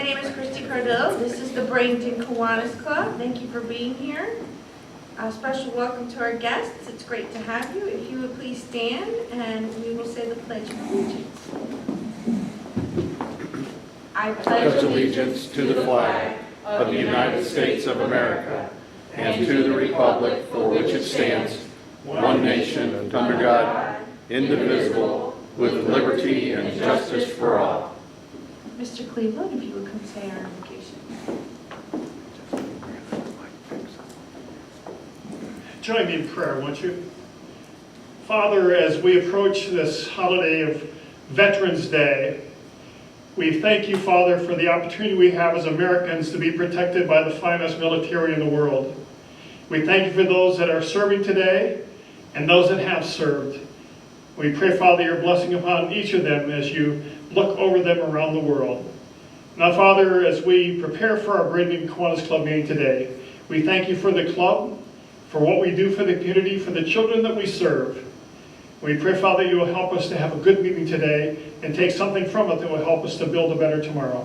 name is Christy Cardell. This is the Bradenton Kiwanis Club. Thank you for being here. A special welcome to our guests. It's great to have you. If you would please stand and we will say the Pledge of Allegiance. I pledge allegiance to the flag of the United States of America and to the republic for which it stands, one nation, under God, indivisible, with liberty and justice for all. Mr. Cleveland, if you would come say our invocation. Join me in prayer, won't you? Father, as we approach this holiday of Veterans Day, we thank you, Father, for the opportunity we have as Americans to be protected by the finest military in the world. We thank you for those that are serving today and those that have served. We pray, Father, your blessing upon each of them as you look over them around the world. Now, Father, as we prepare for our Bradenton Kiwanis Club meeting today, we thank you for the club, for what we do for the community, for the children that we serve. We pray, Father, you will help us to have a good meeting today and take something from it that will help us to build a better tomorrow.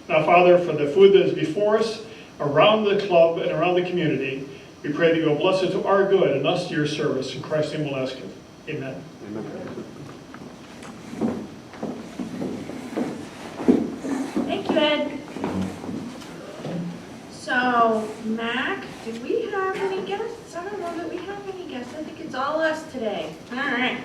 Now, Father, for the food that is before us, around the club and around the community, we pray that you will bless it to our good and us to your service. In Christ's name we'll ask it. Amen. Thank you, Ed. So, Mac, did we have any guests? I don't know that we have any guests. I think it's all us today. All right.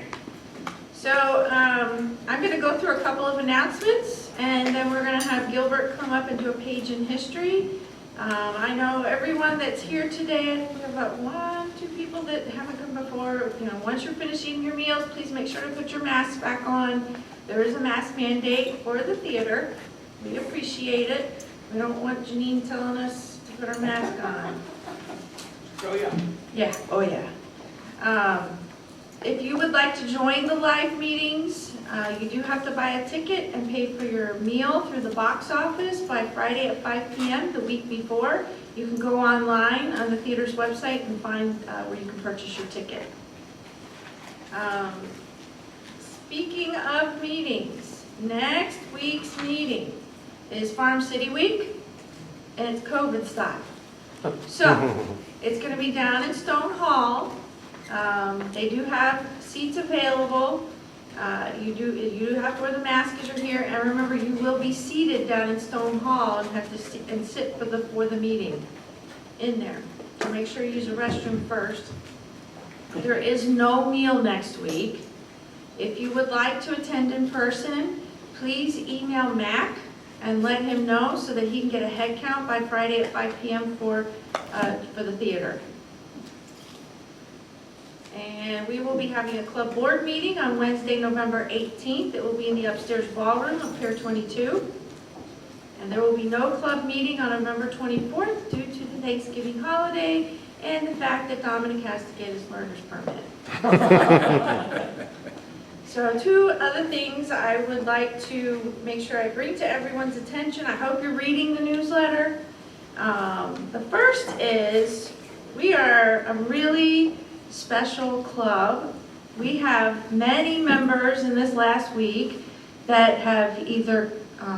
So, I'm going to go through a couple of announcements, and then we're going to have Gilbert come up and do a page in history. I know everyone that's here today, I think we have about 2 people that haven't come before. You know, once you're finishing your meals, please make sure to put your masks back on. There is a mask mandate for the theater. We appreciate it. We don't want Janine telling us to put our mask on. Oh, yeah. Yeah, oh yeah. If you would like to join the live meetings, you do have to buy a ticket and pay for your meal through the box office by Friday at 5 p.m. the week before. You can go online on the theater's website and find where you can purchase your ticket. Speaking of meetings, next week's meeting is Farm City Week, and it's COVID style. So, it's going to be down in Stone Hall. They do have seats available. You do have to wear the mask as you're here, and remember, you will be seated down in Stone Hall and have to sit for the meeting in there. So make sure you use the restroom first. There is no meal next week. If you would like to attend in person, please email Mac and let him know so that he can get a head count by Friday at 5 p.m. for the theater. And we will be having a club board meeting on Wednesday, November 18th. It will be in the upstairs ballroom of Pier 22. And there will be no club meeting on November 24th due to the Thanksgiving holiday and the fact that Dominic has to get his learner's permit. So 2 other things I would like to make sure I bring to everyone's attention. I hope you're reading the newsletter. The first is we are a really special club. We have many members in this last week that have either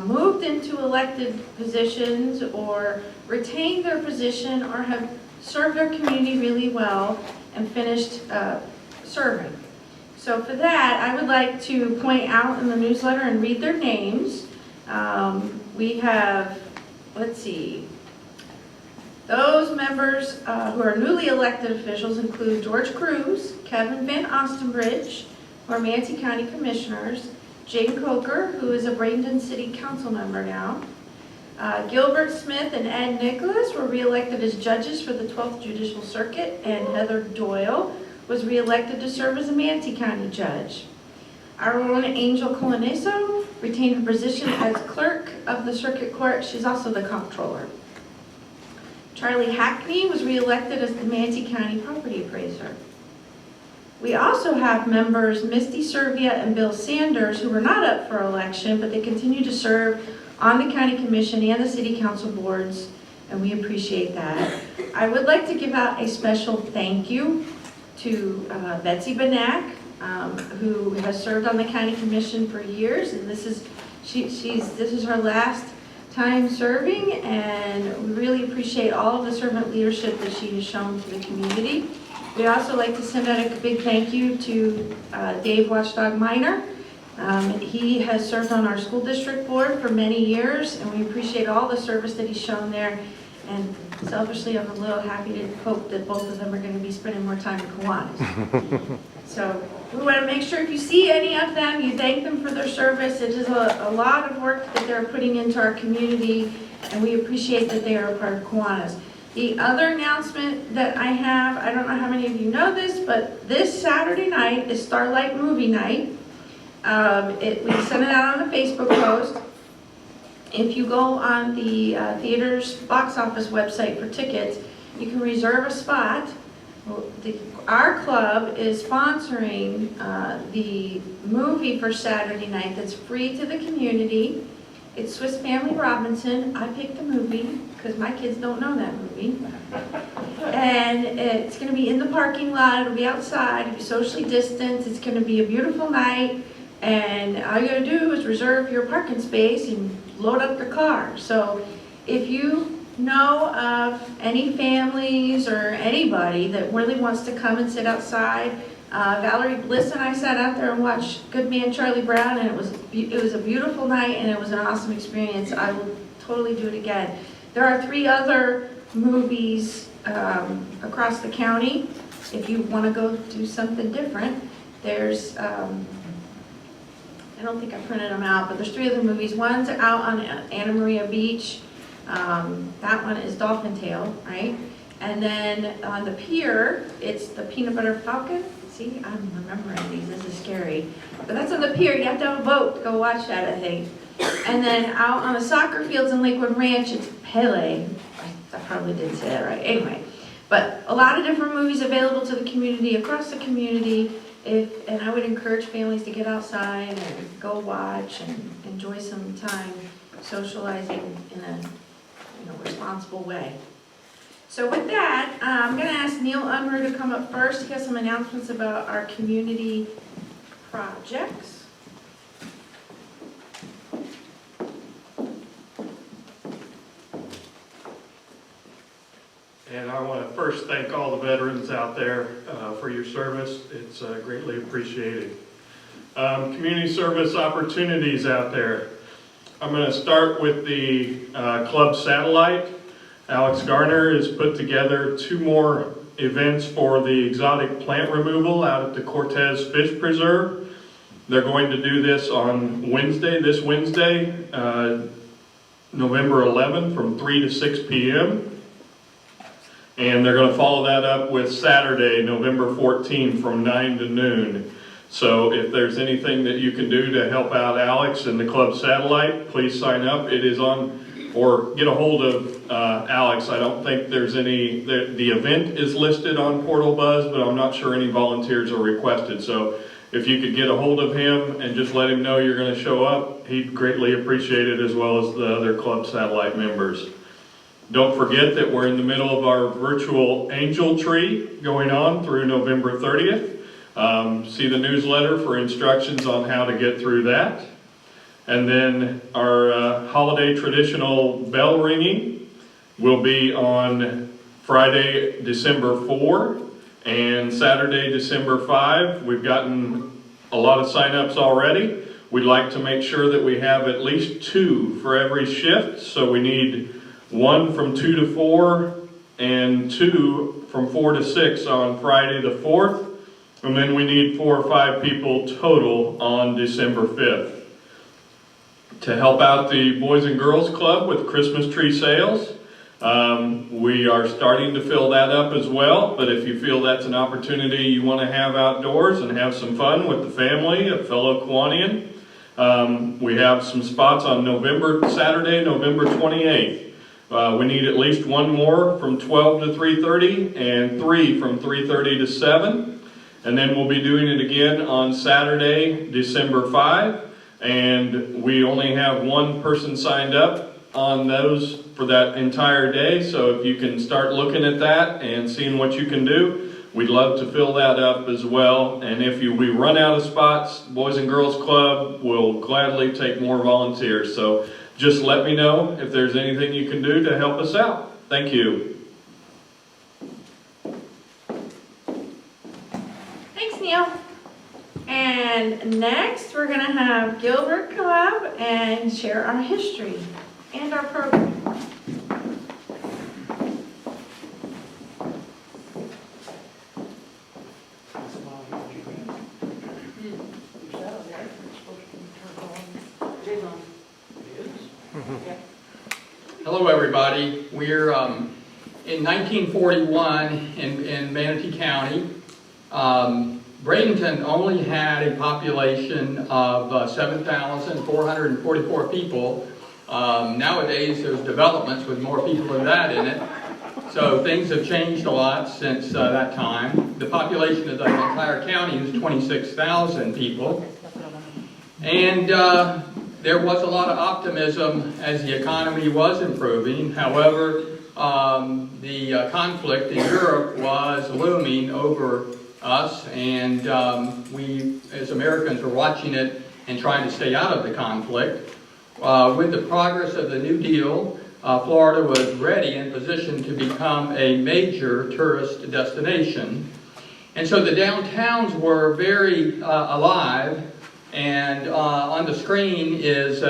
moved into elected positions or retained their position or have served their community really well and finished serving. So for that, I would like to point out in the newsletter and read their names. We have, let's see, those members who are newly elected officials include George Cruz, Kevin Van Ostenbridge, who are Manatee County Commissioners, Jane Coker, who is a Bradenton City Council member now, Gilbert Smith and Ed Nicholas were reelected as judges for the 12th Judicial Circuit, and Heather Doyle was reelected to serve as a Manatee County judge. Our own Angel Colaneso retained her position as clerk of the circuit court. She's also the comptroller. Charlie Hackney was reelected as the Manatee County property appraiser. We also have members Misty Servia and Bill Sanders who were not up for election, but they continue to serve on the county commission and the city council boards, and we appreciate that. I would like to give out a special thank you to Betsy Banak, who has served on the county commission for years, and this is her last time serving, and we really appreciate all of the servant leadership that she has shown to the community. We'd also like to send out a big thank you to Dave Watchdog Minor. He has served on our school district board for many years, and we appreciate all the service that he's shown there. And selfishly, I'm a little happy to hope that both of them are going to be spending more time in Kiwanis. So we want to make sure if you see any of them, you thank them for their service. It is a lot of work that they're putting into our community, and we appreciate that they are a part of Kiwanis. The other announcement that I have, I don't know how many of you know this, but this Saturday night is Starlight Movie Night. We sent it out on the Facebook post. If you go on the theater's box office website for tickets, you can reserve a spot. Our club is sponsoring the movie for Saturday night that's free to the community. It's Swiss Family Robinson. I picked the movie because my kids don't know that movie. And it's going to be in the parking lot. It'll be outside. It'll be socially distanced. It's going to be a beautiful night. And all you got to do is reserve your parking space and load up your car. So if you know of any families or anybody that really wants to come and sit outside, Valerie Bliss and I sat out there and watched Good Man Charlie Brown, and it was a beautiful night, and it was an awesome experience. I will totally do it again. There are 3 other movies across the county. If you want to go do something different, there's I don't think I printed them out, but there's 3 other movies. One's out on Anna Maria Beach. That one is Dolphin Tale, right? And then on the pier, it's the Peanut Butter Falcon. See, I'm remembering these. This is scary. But that's on the pier. You have to have a boat to go watch that, I think. And then out on the soccer fields in Lakewood Ranch, it's Pele. I probably didn't say that right. Anyway, but a lot of different movies available to the community, across the community. And I would encourage families to get outside and go watch and enjoy some time socializing in a responsible way. So with that, I'm going to ask Neil Unruh to come up first. He has some announcements about our community projects. And I want to first thank all the veterans out there for your service. It's greatly appreciated. Community service opportunities out there. I'm going to start with the club satellite. Alex Garner has put together 2 more events for the exotic plant removal out at the Cortez Fish Preserve. They're going to do this on this Wednesday, November 11th from 3 to 6 p.m. And they're going to follow that up with Saturday, November 14th from 9 to noon. So if there's anything that you can do to help out Alex and the club satellite, please sign up. It is on, or get a hold of Alex. I don't think there's any, the event is listed on Portal Buzz, but I'm not sure any volunteers are requested. So if you could get a hold of him and just let him know you're going to show up, he'd greatly appreciate it, as well as the other club satellite members. Don't forget that we're in the middle of our virtual angel tree going on through November 30th. See the newsletter for instructions on how to get through that. And then our holiday traditional bell ringing will be on Friday, December 4 and Saturday, December 5. We've gotten a lot of sign-ups already. We'd like to make sure that we have at least 2 for every shift. So we need 1 from 2 to 4 and 2 from 4 to 6 on Friday the 4th. And then we need 4 or 5 people total on December 5th. To help out the Boys and Girls Club with Christmas tree sales, we are starting to fill that up as well. But if you feel that's an opportunity you want to have outdoors and have some fun with the family, a fellow Kiwanian, we have some spots on Saturday, November 28th. We need at least 1 more from 12 to 3:30 and 3 from 3:30 to 7. And then we'll be doing it again on Saturday, December 5. And we only have 1 person signed up on those for that entire day. So if you can start looking at that and seeing what you can do, we'd love to fill that up as well. And if we run out of spots, Boys and Girls Club will gladly take more volunteers. So just let me know if there's anything you can do to help us out. Thank you. Thanks, Neil. And next, we're going to have Gilbert come up and share our history and our program. Hello, everybody. We're in 1941 in Manatee County. Bradenton only had a population of 7,444 people. Nowadays, there's developments with more people than that in it. So things have changed a lot since that time. The population of the entire county is 26,000 people. And there was a lot of optimism as the economy was improving. However, the conflict in Europe was looming over us, and we as Americans were watching it and trying to stay out of the conflict. With the progress of the New Deal, Florida was ready and positioned to become a major tourist destination. And so the downtowns were very alive, and on the screen is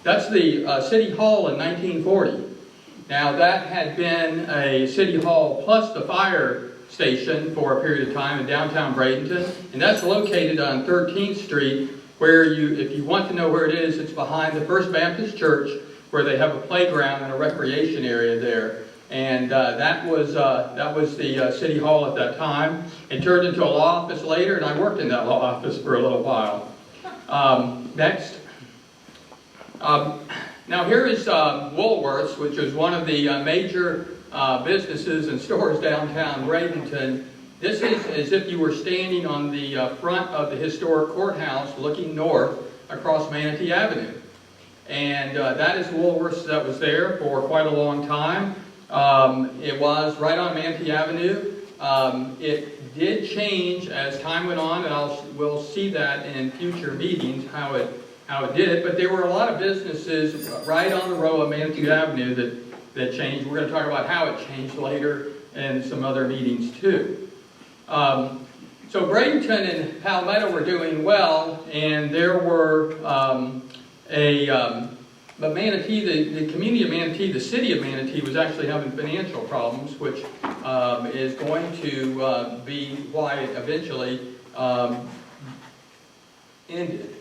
that's the City Hall in 1940. Now that had been a City Hall plus the fire station for a period of time in downtown Bradenton, and that's located on 13th Street, where if you want to know where it is, it's behind the First Baptist Church, where they have a playground and a recreation area there. And that was the City Hall at that time. It turned into a law office later, and I worked in that law office for a little while. Next. Now here is Woolworth's, which is one of the major businesses and stores downtown Bradenton. This is as if you were standing on the front of the historic courthouse looking north across Manatee Avenue. And that is Woolworth's that was there for quite a long time. It was right on Manatee Avenue. It did change as time went on, and we'll see that in future meetings how it did. But there were a lot of businesses right on the row of Manatee Avenue that changed. We're going to talk about how it changed later in some other meetings too. So Bradenton and Palmetto were doing well, and there were but Manatee, the community of Manatee, the city of Manatee, was actually having financial problems, which is going to be why it eventually ended.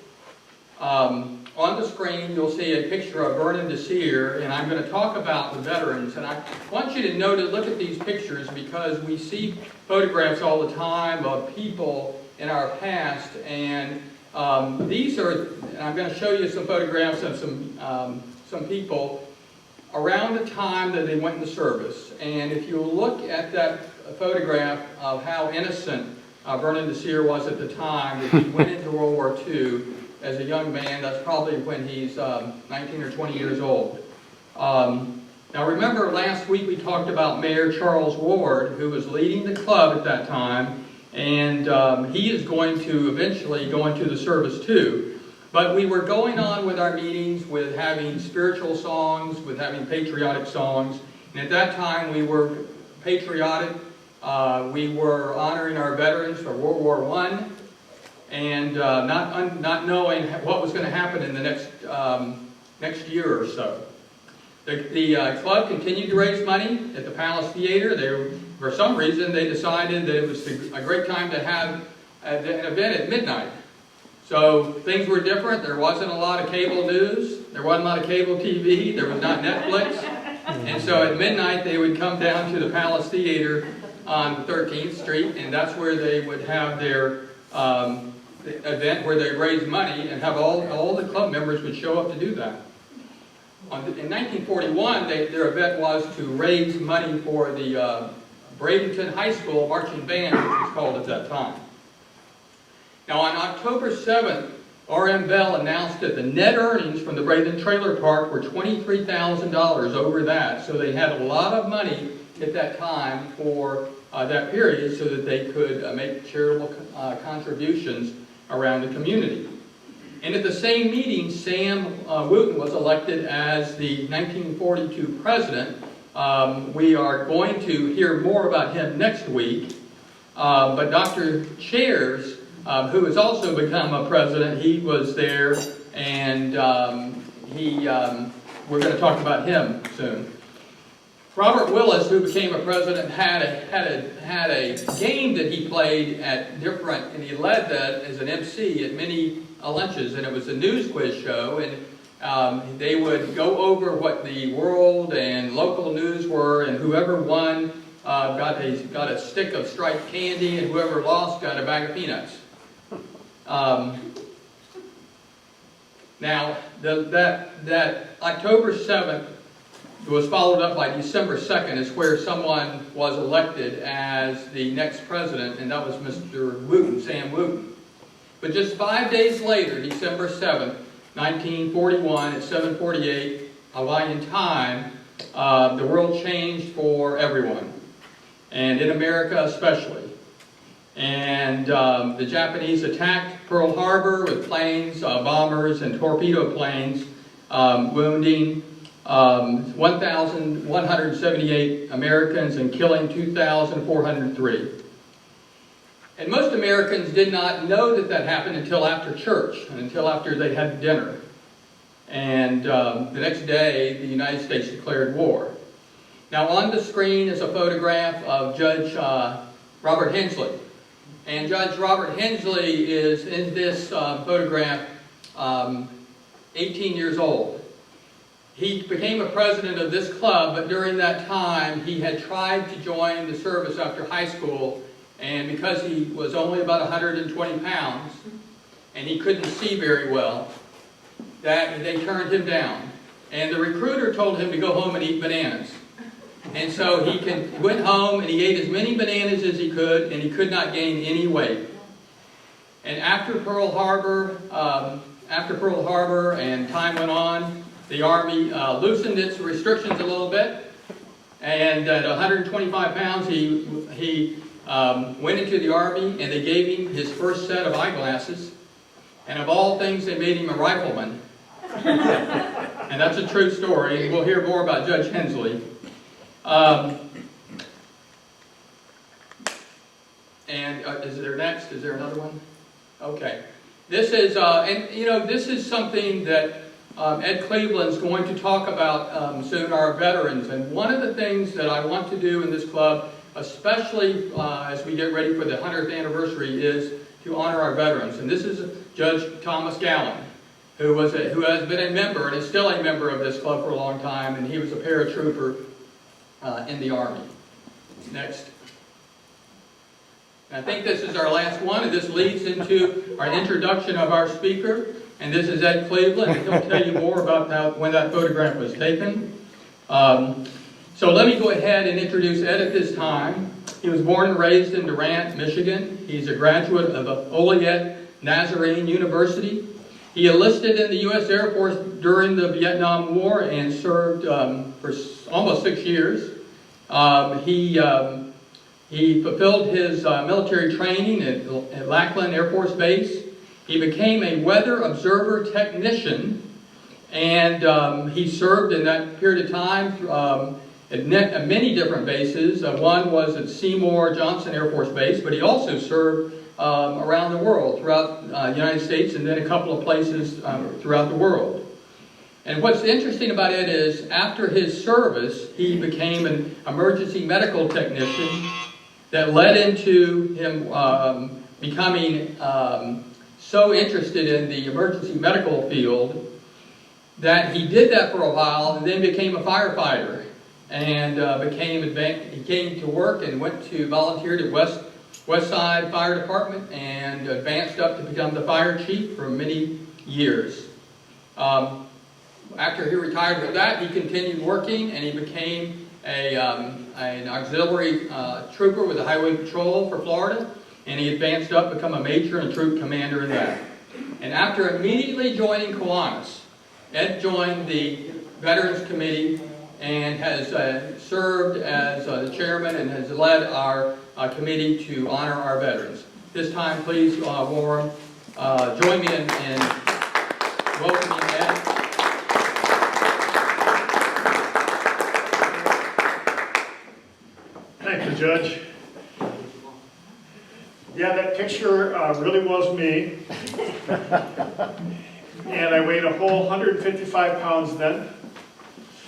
On the screen, you'll see a picture of Vernon Desir, and I'm going to talk about the veterans. And I want you to look at these pictures, because we see photographs all the time of people in our past, and these are, and I'm going to show you some photographs of some people around the time that they went into service. And if you look at that photograph of how innocent Vernon Desir was at the time that he went into World War II as a young man, that's probably when he's 19 or 20 years old. Now remember, last week we talked about Mayor Charles Ward, who was leading the club at that time, and he is going to eventually go into the service too. But we were going on with our meetings with having spiritual songs, with having patriotic songs, and at that time we were patriotic. We were honoring our veterans for World War I, and not knowing what was going to happen in the next year or so. The club continued to raise money at the Palace Theater. For some reason, they decided that it was a great time to have an event at midnight. So things were different. There wasn't a lot of cable news. There wasn't a lot of cable TV. There was not Netflix. And so at midnight, they would come down to the Palace Theater on 13th Street, and that's where they would have their event where they raised money, and have all the club members would show up to do that. In 1941, their event was to raise money for the Bradenton High School Marching Band, which was called at that time. Now on October 7th, R.M. Bell announced that the net earnings from the Bradenton Trailer Park were $23,000 over that, so they had a lot of money at that time for that period so that they could make charitable contributions around the community. And at the same meeting, Sam Wooten was elected as the 1942 president. We are going to hear more about him next week. But Dr. Chairs, who has also become a president, he was there, and we're going to talk about him soon. Robert Willis, who became a president, had a game that he played at different, and he led that as an MC at many lunches, and it was a news quiz show, and they would go over what the world and local news were, and whoever won got a stick of striped candy, and whoever lost got a bag of peanuts. Now, that October 7th was followed up by December 2nd, is where someone was elected as the next president, and that was Mr. Wooten, Sam Wooten. But just 5 days later, December 7th, 1941, at 7:48 Hawaiian time, the world changed for everyone, and in America especially. And the Japanese attacked Pearl Harbor with planes, bombers, and torpedo planes, wounding 1,178 Americans and killing 2,403. And most Americans did not know that happened until after church, and until after they had dinner. And the next day, the United States declared war. Now on the screen is a photograph of Judge Robert Hensley. And Judge Robert Hensley is in this photograph 18 years old. He became a president of this club, but during that time he had tried to join the service after high school, and because he was only about 120 pounds and he couldn't see very well, that they turned him down. And the recruiter told him to go home and eat bananas. And so he went home and he ate as many bananas as he could, and he could not gain any weight. And after Pearl Harbor and time went on, the Army loosened its restrictions a little bit, and at 125 pounds he went into the Army, and they gave him his first set of eyeglasses, and of all things they made him a rifleman. And that's a true story, and we'll hear more about Judge Hensley. Is there next? Is there another one? Okay. This is, this is something that Ed Cleveland's going to talk about soon, our veterans. And one of the things that I want to do in this club, especially as we get ready for the 100th anniversary, is to honor our veterans. And this is Judge Thomas Gallen, who has been a member and is still a member of this club for a long time, and he was a paratrooper in the Army. Next. And I think this is our last one, and this leads into our introduction of our speaker. And this is Ed Cleveland, and he'll tell you more about when that photograph was taken. So let me go ahead and introduce Ed at this time. He was born and raised in Durant, Michigan. He's a graduate of Oliet Nazarene University. He enlisted in the U.S. Air Force during the Vietnam War and served for almost 6 years. He fulfilled his military training at Lackland Air Force Base. He became a weather observer technician, and he served in that period of time at many different bases. One was at Seymour Johnson Air Force Base, but he also served around the world, throughout the United States, and then a couple of places throughout the world. And what's interesting about it is, after his service, he became an emergency medical technician that led into him becoming so interested in the emergency medical field that he did that for a while and then became a firefighter, and he came to work and went to volunteer at West Side Fire Department and advanced up to become the fire chief for many years. After he retired with that, he continued working, and he became an auxiliary trooper with the Highway Patrol for Florida, and he advanced up to become a major and troop commander in that. And after immediately joining Kiwanis, Ed joined the Veterans Committee and has served as the chairman and has led our committee to honor our veterans. This time, please, Warren, join me in welcoming Ed. Thank you, Judge. Yeah, that picture really was me. And I weighed a whole 155 pounds then.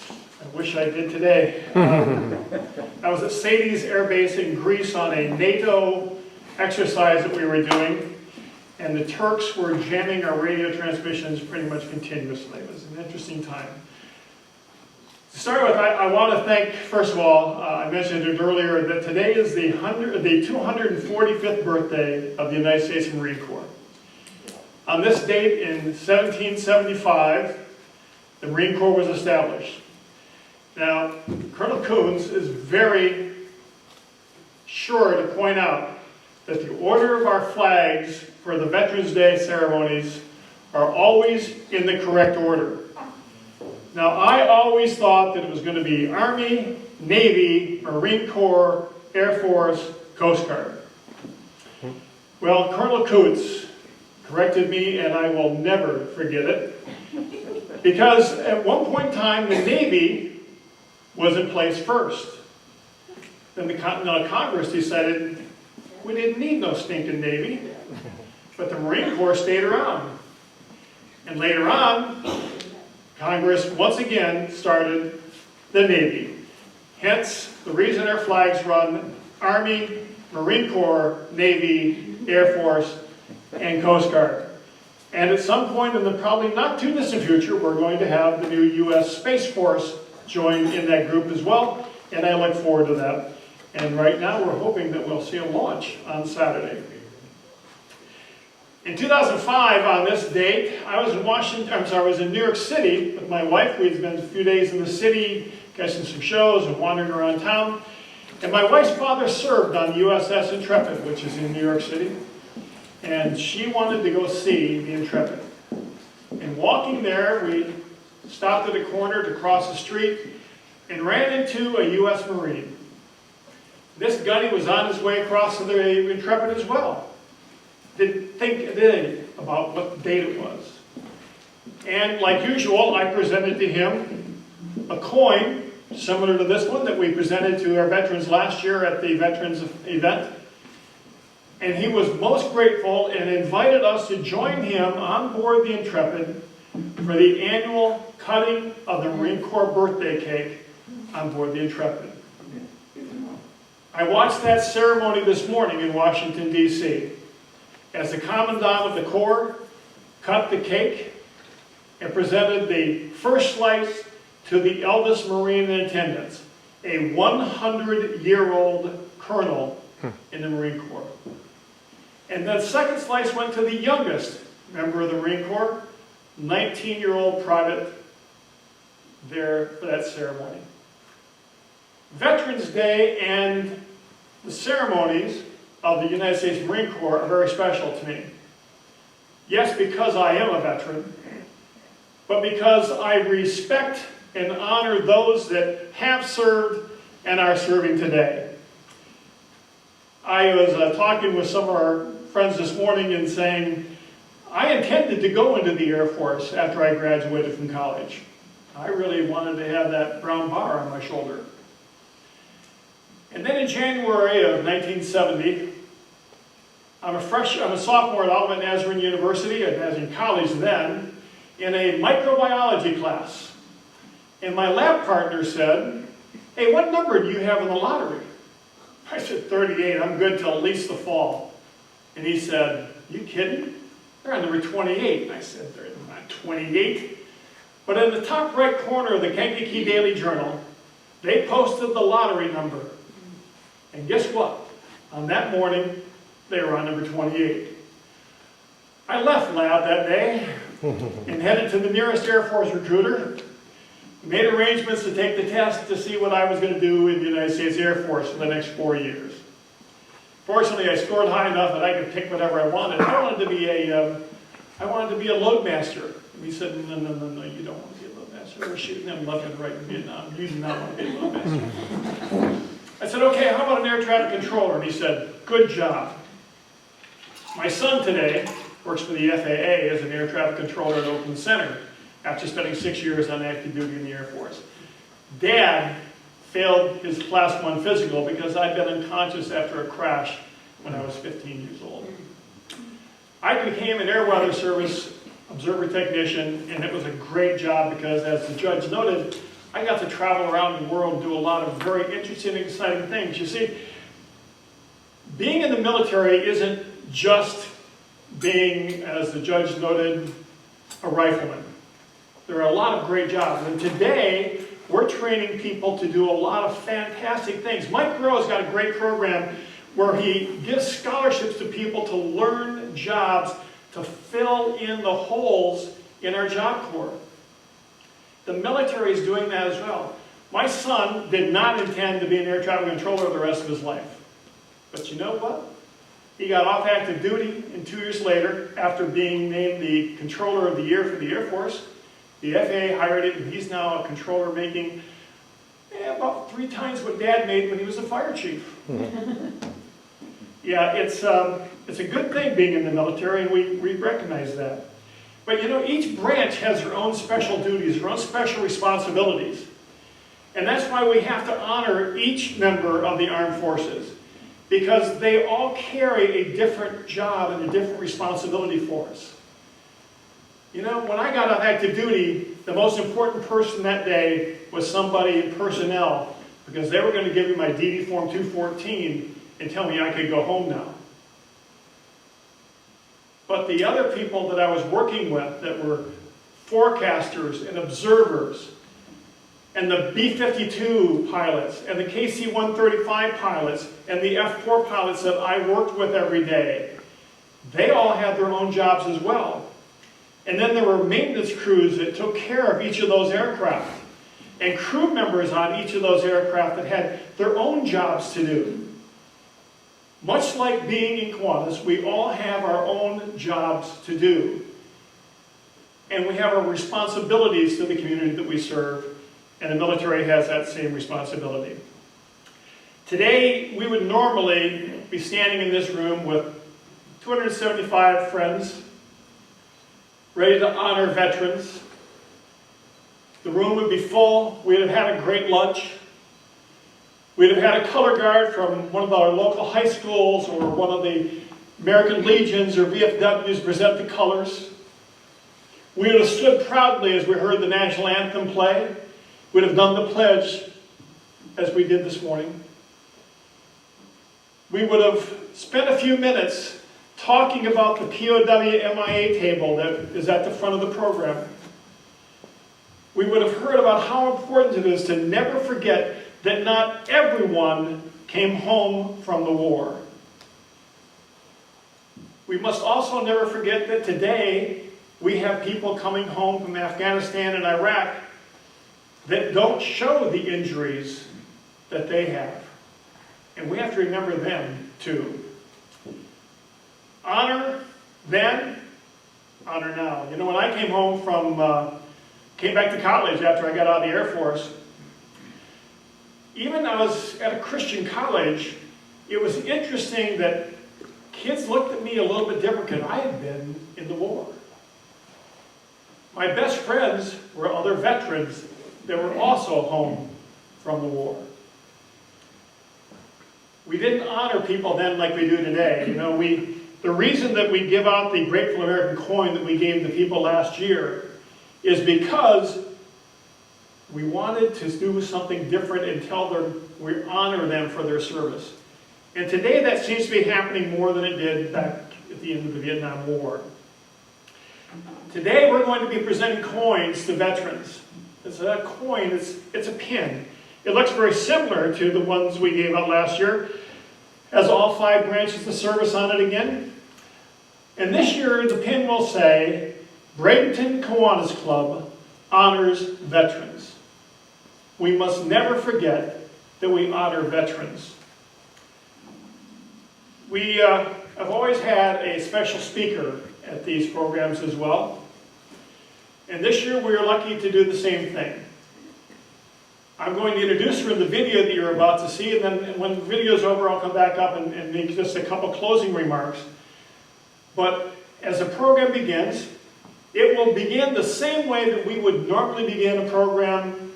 I wish I did today. I was at Sadie's Air Base in Greece on a NATO exercise that we were doing, and the Turks were jamming our radio transmissions pretty much continuously. It was an interesting time. To start with, I want to thank, first of all, I mentioned it earlier, that today is the 245th birthday of the United States Marine Corps. On this date in 1775, the Marine Corps was established. Now, Colonel Coons is very sure to point out that the order of our flags for the Veterans Day ceremonies are always in the correct order. Now, I always thought that it was going to be Army, Navy, Marine Corps, Air Force, Coast Guard. Well, Colonel Coots corrected me, and I will never forget it, because at one point in time, the Navy was in place first. Then the Continental Congress decided we didn't need no stinking Navy, but the Marine Corps stayed around. And later on, Congress once again started the Navy. Hence, the reason our flags run Army, Marine Corps, Navy, Air Force, and Coast Guard. And at some point in the probably not too distant future, we're going to have the new U.S. Space Force join in that group as well, and I look forward to that. And right now, we're hoping that we'll see a launch on Saturday. In 2005, on this date, I was in New York City with my wife. We'd spent a few days in the city, catching some shows and wandering around town. And my wife's father served on the USS Intrepid, which is in New York City. And she wanted to go see the Intrepid. And walking there, we stopped at a corner to cross the street and ran into a U.S. Marine. This gunny was on his way across to the Intrepid as well. Didn't think anything about what date it was. And like usual, I presented to him a coin similar to this one that we presented to our veterans last year at the veterans event. And he was most grateful and invited us to join him on board the Intrepid for the annual cutting of the Marine Corps birthday cake on board the Intrepid. I watched that ceremony this morning in Washington, D.C. as the Commandant of the Corps cut the cake and presented the first slice to the eldest Marine in attendance, a 100-year-old colonel in the Marine Corps. And the second slice went to the youngest member of the Marine Corps, 19-year-old private there for that ceremony. Veterans Day and the ceremonies of the United States Marine Corps are very special to me. Yes, because I am a veteran, but because I respect and honor those that have served and are serving today. I was talking with some of our friends this morning and saying, I intended to go into the Air Force after I graduated from college. I really wanted to have that brown bar on my shoulder. And then in January of 1970, I'm a sophomore at Olivet Nazarene University, I was in college then, in a microbiology class. And my lab partner said, hey, what number do you have in the lottery? I said, 38, I'm good till at least the fall. And he said, you kidding? They're on number 28. And I said, they're not 28. But in the top right corner of the Kankakee Daily Journal, they posted the lottery number. And guess what? On that morning, they were on number 28. I left lab that day and headed to the nearest Air Force recruiter. Made arrangements to take the test to see what I was going to do in the United States Air Force for the next 4 years. Fortunately, I scored high enough that I could pick whatever I wanted. I wanted to be a loadmaster. And he said, no, you don't want to be a loadmaster. We're shooting them left and right in Vietnam. You do not want to be a loadmaster. I said, okay, how about an air traffic controller? And he said, good job. My son today works for the FAA as an air traffic controller at Oakland Center after spending 6 years on active duty in the Air Force. Dad failed his Class 1 physical because I'd been unconscious after a crash when I was 15 years old. I became an Air Weather Service observer technician, and it was a great job because, as the judge noted, I got to travel around the world and do a lot of very interesting and exciting things. You see, being in the military isn't just being, as the judge noted, a rifleman. There are a lot of great jobs, and today we're training people to do a lot of fantastic things. Mike Groh's got a great program where he gives scholarships to people to learn jobs to fill in the holes in our Job Corps. The military is doing that as well. My son did not intend to be an air traffic controller the rest of his life. But you know what? He got off active duty, and 2 years later, after being named the Controller of the Year for the Air Force, the FAA hired him, and he's now a controller making about 3 times what Dad made when he was a fire chief. Yeah, it's a good thing being in the military, and we recognize that. But you know, each branch has their own special duties, their own special responsibilities. And that's why we have to honor each member of the armed forces, because they all carry a different job and a different responsibility for us. You know, when I got off active duty, the most important person that day was somebody in personnel, because they were going to give me my DD Form 214 and tell me I could go home now. But the other people that I was working with that were forecasters and observers, and the B-52 pilots, and the KC-135 pilots, and the F-4 pilots that I worked with every day, they all had their own jobs as well. And then there were maintenance crews that took care of each of those aircraft, and crew members on each of those aircraft that had their own jobs to do. Much like being in Kiwanis, we all have our own jobs to do. And we have our responsibilities to the community that we serve, and the military has that same responsibility. Today, we would normally be standing in this room with 275 friends, ready to honor veterans. The room would be full. We'd have had a great lunch. We'd have had a color guard from one of our local high schools or one of the American Legions or VFWs present the colors. We would have stood proudly as we heard the national anthem play. We'd have done the pledge as we did this morning. We would have spent a few minutes talking about the POW MIA table that is at the front of the program. We would have heard about how important it is to never forget that not everyone came home from the war. We must also never forget that today we have people coming home from Afghanistan and Iraq that don't show the injuries that they have. And we have to remember them too. Honor then, honor now. You know, when I came home came back to college after I got out of the Air Force, even though I was at a Christian college, it was interesting that kids looked at me a little bit different because I had been in the war. My best friends were other veterans that were also home from the war. We didn't honor people then like we do today. You know, the reason that we give out the Grateful American coin that we gave the people last year is because we wanted to do something different and tell them we honor them for their service. And today that seems to be happening more than it did back at the end of the Vietnam War. Today we're going to be presenting coins to veterans. It's a coin, it's a pin. It looks very similar to the ones we gave out last year. Has all 5 branches of service on it again. And this year the pin will say, Bradenton Kiwanis Club honors veterans. We must never forget that we honor veterans. We have always had a special speaker at these programs as well. And this year we are lucky to do the same thing. I'm going to introduce her in the video that you're about to see, and then when the video's over, I'll come back up and make just a couple closing remarks. But as the program begins, it will begin the same way that we would normally begin a program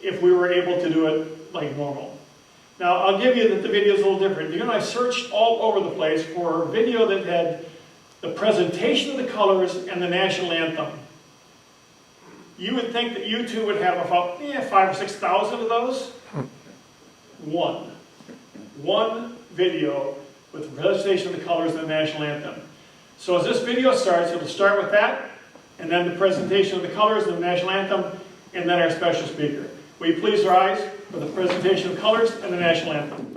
if we were able to do it like normal. Now, I'll give you that the video is a little different. You know, I searched all over the place for a video that had the presentation of the colors and the national anthem. You would think that you two would have about 5,000 or 6,000 of those. One video with the presentation of the colors and the national anthem. So as this video starts, it'll start with that, and then the presentation of the colors and the national anthem, and then our special speaker. Will you please rise for the presentation of colors and the national anthem?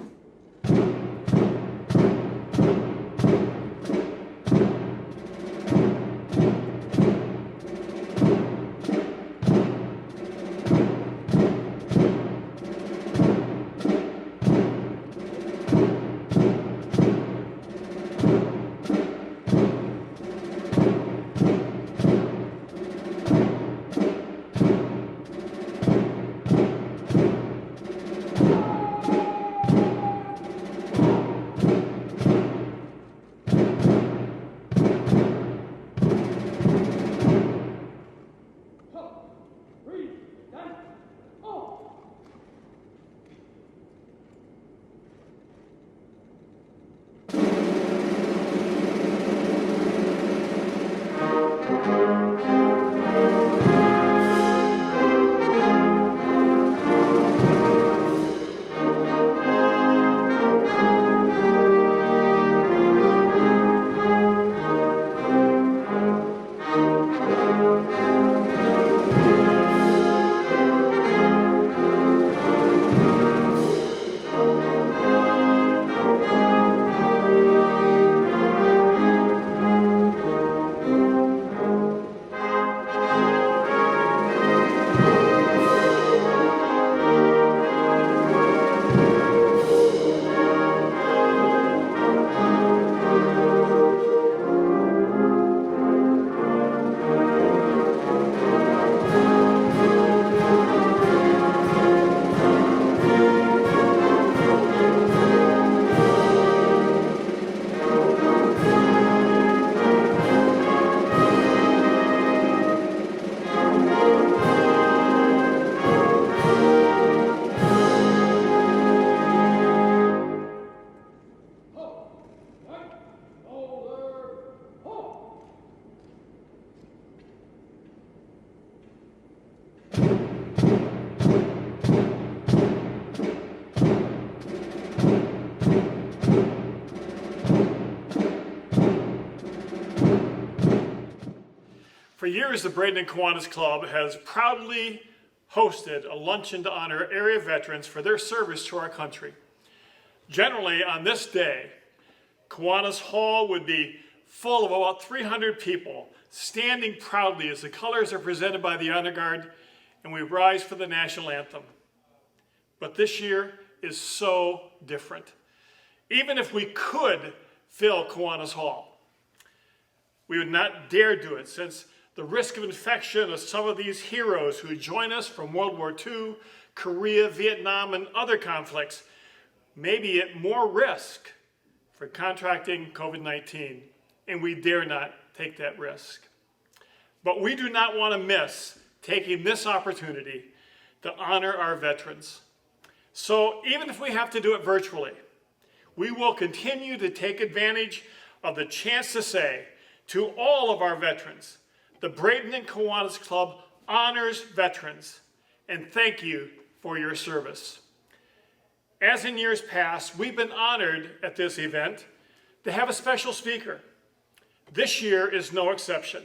For years, the Bradenton Kiwanis Club has proudly hosted a luncheon to honor area veterans for their service to our country. Generally, on this day, Kiwanis Hall would be full of about 300 people standing proudly as the colors are presented by the honor guard and we rise for the national anthem. But this year is so different. Even if we could fill Kiwanis Hall, we would not dare do it since the risk of infection of some of these heroes who join us from World War II, Korea, Vietnam, and other conflicts may be at more risk for contracting COVID-19, and we dare not take that risk. But we do not want to miss taking this opportunity to honor our veterans. So even if we have to do it virtually, we will continue to take advantage of the chance to say to all of our veterans, the Bradenton Kiwanis Club honors veterans, and thank you for your service. As in years past, we've been honored at this event to have a special speaker. This year is no exception,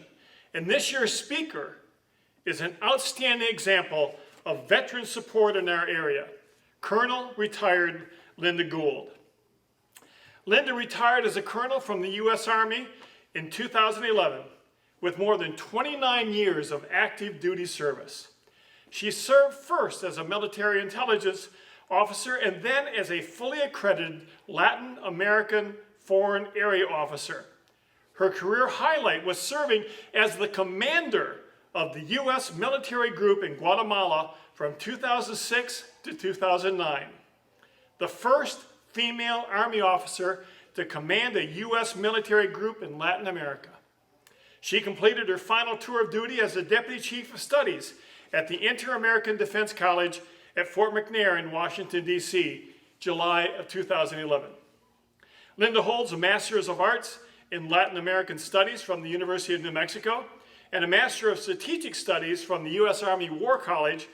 and this year's speaker is an outstanding example of veteran support in our area, Colonel retired Linda Gould. Linda retired as a colonel from the U.S. Army in 2011 with more than 29 years of active duty service. She served first as a military intelligence officer and then as a fully accredited Latin American Foreign Area Officer. Her career highlight was serving as the commander of the U.S. military group in Guatemala from 2006 to 2009. The first female Army officer to command a U.S. military group in Latin America. She completed her final tour of duty as the Deputy Chief of Studies at the Inter-American Defense College at Fort McNair in Washington, D.C., July of 2011. Linda holds a Master's of Arts in Latin American Studies from the University of New Mexico and a Master of Strategic Studies from the U.S. Army War College.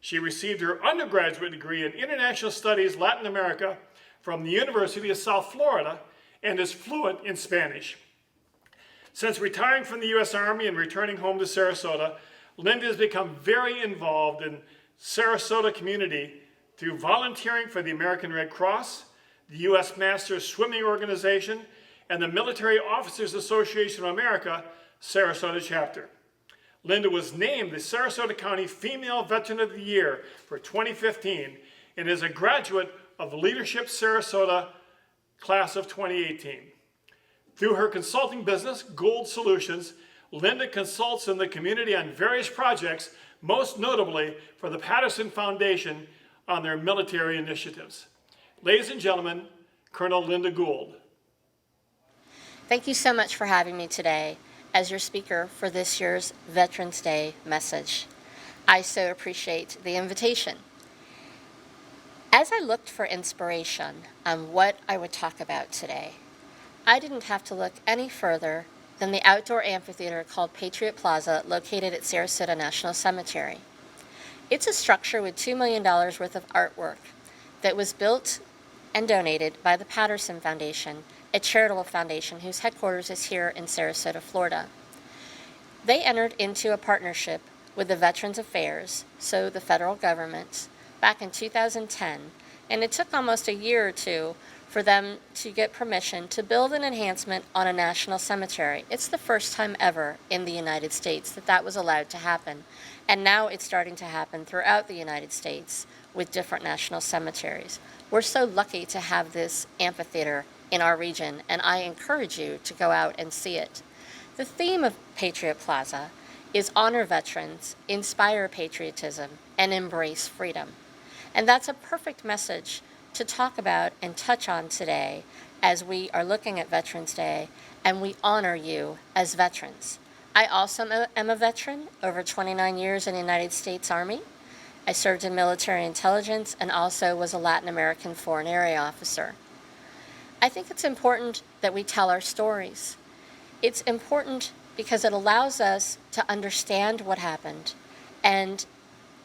She received her undergraduate degree in International Studies Latin America from the University of South Florida and is fluent in Spanish. Since retiring from the U.S. Army and returning home to Sarasota, Linda has become very involved in Sarasota community through volunteering for the American Red Cross, the U.S. Masters Swimming Organization, and the Military Officers Association of America, Sarasota chapter. Linda was named the Sarasota County Female Veteran of the Year for 2015 and is a graduate of the Leadership Sarasota class of 2018. Through her consulting business, Gould Solutions, Linda consults in the community on various projects, most notably for the Patterson Foundation on their military initiatives. Ladies and gentlemen, Colonel Linda Gould. Thank you so much for having me today as your speaker for this year's Veterans Day message. I so appreciate the invitation. As I looked for inspiration on what I would talk about today, I didn't have to look any further than the outdoor amphitheater called Patriot Plaza located at Sarasota National Cemetery. It's a structure with $2 million worth of artwork that was built and donated by the Patterson Foundation, a charitable foundation whose headquarters is here in Sarasota, Florida. They entered into a partnership with the Veterans Affairs, so the federal government, back in 2010, and it took almost a year or two for them to get permission to build an enhancement on a national cemetery. It's the first time ever in the United States that was allowed to happen, and now it's starting to happen throughout the United States with different national cemeteries. We're so lucky to have this amphitheater in our region, and I encourage you to go out and see it. The theme of Patriot Plaza is honor veterans, inspire patriotism, and embrace freedom. And that's a perfect message to talk about and touch on today as we are looking at Veterans Day and we honor you as veterans. I also am a veteran, over 29 years in the United States Army. I served in military intelligence and also was a Latin American Foreign Area Officer. I think it's important that we tell our stories. It's important because it allows us to understand what happened, and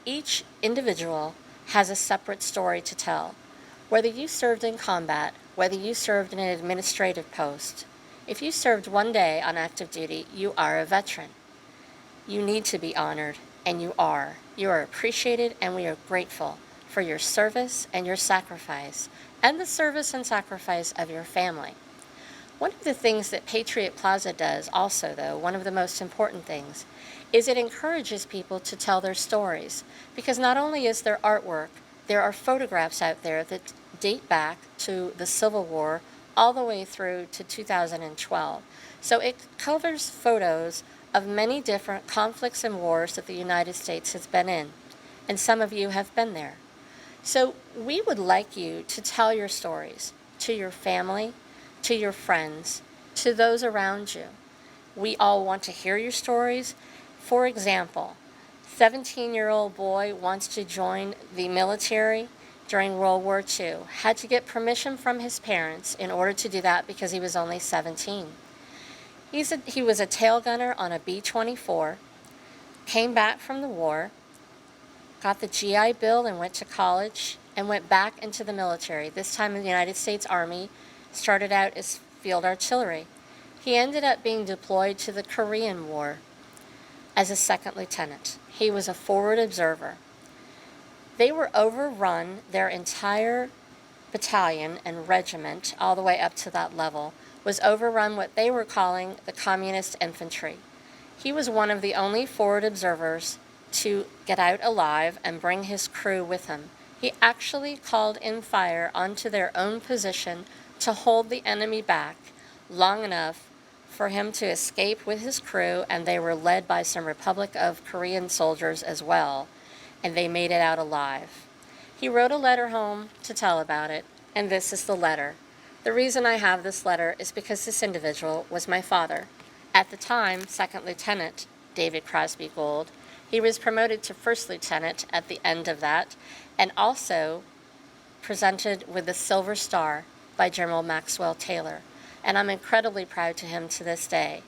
each individual has a separate story to tell. Whether you served in combat, whether you served in an administrative post, if you served one day on active duty, you are a veteran. You need to be honored, and you are. You are appreciated, and we are grateful for your service and your sacrifice, and the service and sacrifice of your family. One of the things that Patriot Plaza does also, though, one of the most important things, is it encourages people to tell their stories. Because not only is there artwork, there are photographs out there that date back to the Civil War all the way through to 2012. So it covers photos of many different conflicts and wars that the United States has been in. And some of you have been there. So we would like you to tell your stories to your family, to your friends, to those around you. We all want to hear your stories. For example, 17-year-old boy wants to join the military during World War II, had to get permission from his parents in order to do that because he was only 17. He was a tail gunner on a B-24, came back from the war, got the GI Bill and went to college, and went back into the military, this time in the United States Army, started out as field artillery. He ended up being deployed to the Korean War as a second lieutenant. He was a forward observer. They were overrun, their entire battalion and regiment, all the way up to that level, was overrun what they were calling the communist infantry. He was one of the only forward observers to get out alive and bring his crew with him. He actually called in fire onto their own position to hold the enemy back long enough for him to escape with his crew, and they were led by some Republic of Korean soldiers as well, and they made it out alive. He wrote a letter home to tell about it, and this is the letter. The reason I have this letter is because this individual was my father. At the time, Second Lieutenant David Crosby Gould. He was promoted to First Lieutenant at the end of that, and also presented with the Silver Star by General Maxwell Taylor. And I'm incredibly proud to him to this day.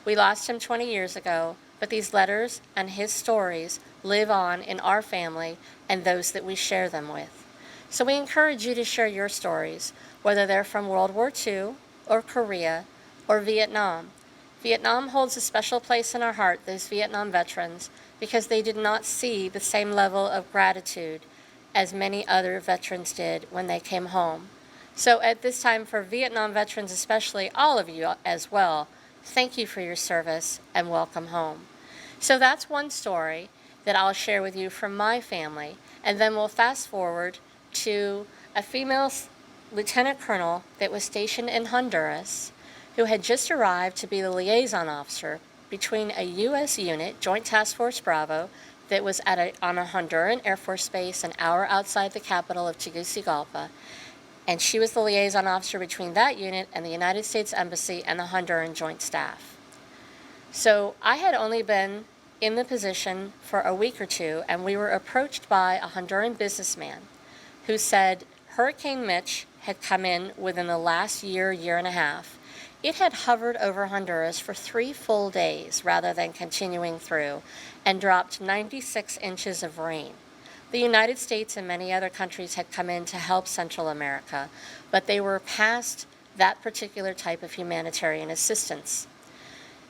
We lost him 20 years ago, but these letters and his stories live on in our family and those that we share them with. So we encourage you to share your stories, whether they're from World War II or Korea or Vietnam. Vietnam holds a special place in our heart, those Vietnam veterans, because they did not see the same level of gratitude as many other veterans did when they came home. So at this time, for Vietnam veterans especially, all of you as well, thank you for your service and welcome home. So that's one story that I'll share with you from my family, and then we'll fast forward to a female lieutenant colonel that was stationed in Honduras who had just arrived to be the liaison officer between a U.S. unit, Joint Task Force Bravo, that was on a Honduran Air Force base an hour outside the capital of Tegucigalpa, and she was the liaison officer between that unit and the United States Embassy and the Honduran Joint Staff. So I had only been in the position for a week or two, and we were approached by a Honduran businessman who said Hurricane Mitch had come in within the last year and a half. It had hovered over Honduras for 3 full days rather than continuing through, and dropped 96 inches of rain. The United States and many other countries had come in to help Central America, but they were past that particular type of humanitarian assistance.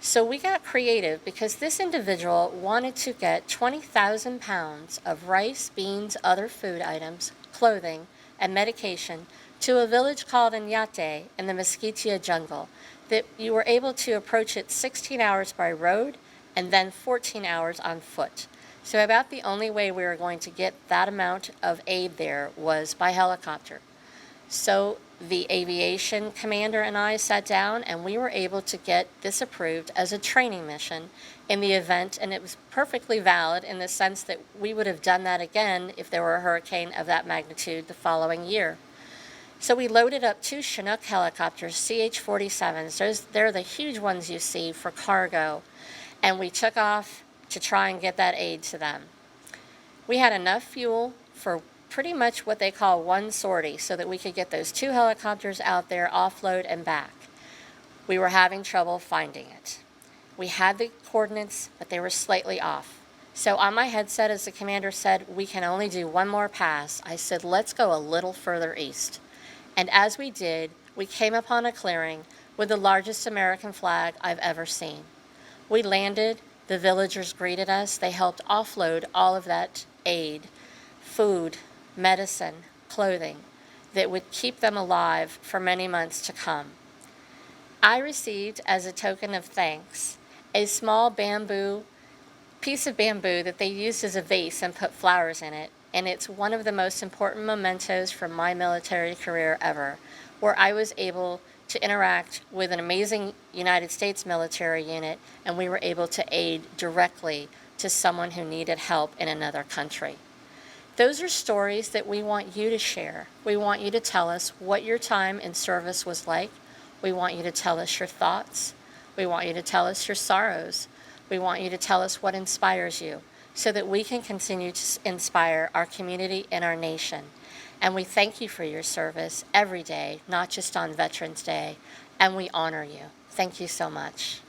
So we got creative because this individual wanted to get 20,000 pounds of rice, beans, other food items, clothing, and medication to a village called Iñate in the Mesquitia jungle, that you were able to approach it 16 hours by road and then 14 hours on foot. So about the only way we were going to get that amount of aid there was by helicopter. So the aviation commander and I sat down and we were able to get this approved as a training mission in the event, and it was perfectly valid in the sense that we would have done that again if there were a hurricane of that magnitude the following year. So we loaded up 2 Chinook helicopters, CH-47s. They're the huge ones you see for cargo, and we took off to try and get that aid to them. We had enough fuel for pretty much what they call one sortie so that we could get those 2 helicopters out there, offload, and back. We were having trouble finding it. We had the coordinates, but they were slightly off. So on my headset, as the commander said, we can only do one more pass, I said, let's go a little further east. And as we did, we came upon a clearing with the largest American flag I've ever seen. We landed, the villagers greeted us, they helped offload all of that aid, food, medicine, clothing, that would keep them alive for many months to come. I received, as a token of thanks, a small piece of bamboo that they used as a vase and put flowers in it, and it's one of the most important mementos from my military career ever, where I was able to interact with an amazing United States military unit, and we were able to aid directly to someone who needed help in another country. Those are stories that we want you to share. We want you to tell us what your time in service was like. We want you to tell us your thoughts. We want you to tell us your sorrows. We want you to tell us what inspires you, so that we can continue to inspire our community and our nation. And we thank you for your service every day, not just on Veterans Day, and we honor you. Thank you so much.